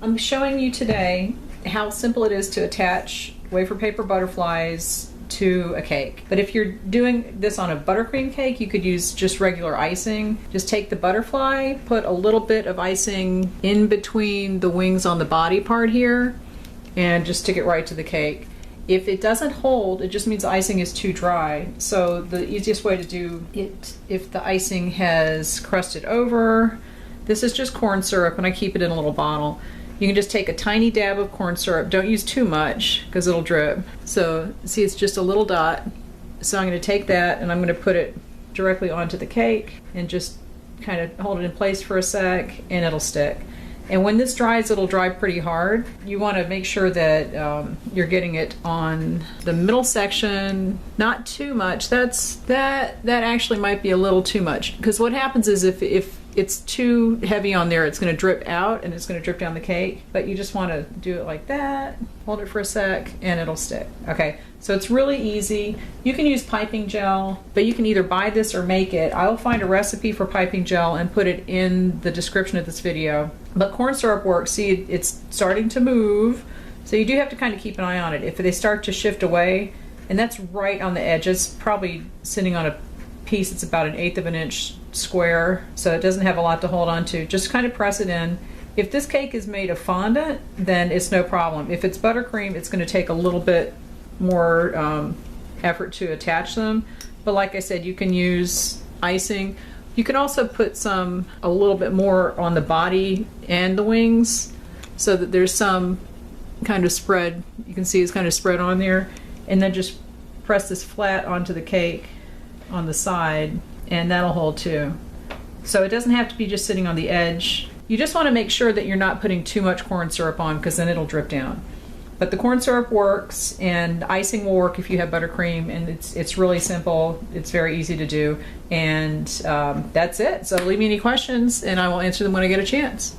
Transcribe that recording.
I'm showing you today how simple it is to attach wafer paper butterflies to a cake. But if you're doing this on a buttercream cake, you could use just regular icing. Just take the butterfly, put a little bit of icing in between the wings on the body part here, and just stick it right to the cake. If it doesn't hold, it just means the icing is too dry. So the easiest way to do it, if the icing has crusted over, this is just corn syrup and I keep it in a little bottle. You can just take a tiny dab of corn syrup. Don't use too much because it'll drip. So see, it's just a little dot. So I'm going to take that and I'm going to put it directly onto the cake and just kind of hold it in place for a sec and it'll stick. And when this dries, it'll dry pretty hard. You want to make sure that you're getting it on the middle section, not too much. That actually might be a little too much, because what happens is if it's too heavy on there, it's going to drip out and it's going to drip down the cake. But you just want to do it like that, hold it for a sec, and it'll stick. Okay, so it's really easy. You can use piping gel, but you can either buy this or make it. I'll find a recipe for piping gel and put it in the description of this video. But corn syrup works. See, it's starting to move, so you do have to kind of keep an eye on it. If they start to shift away, and that's right on the edge, it's probably sitting on a piece that's about 1/8 of an inch square, so it doesn't have a lot to hold on to. Just kind of press it in. If this cake is made of fondant, then it's no problem. If it's buttercream, it's going to take a little bit more effort to attach them. But like I said, you can use icing. You can also put a little bit more on the body and the wings so that there's some kind of spread. You can see it's kind of spread on there. And then just press this flat onto the cake on the side, and that'll hold too. So it doesn't have to be just sitting on the edge. You just want to make sure that you're not putting too much corn syrup on, because then it'll drip down. But the corn syrup works, and icing will work if you have buttercream, and it's really simple. It's very easy to do, and that's it. So leave me any questions and I will answer them when I get a chance.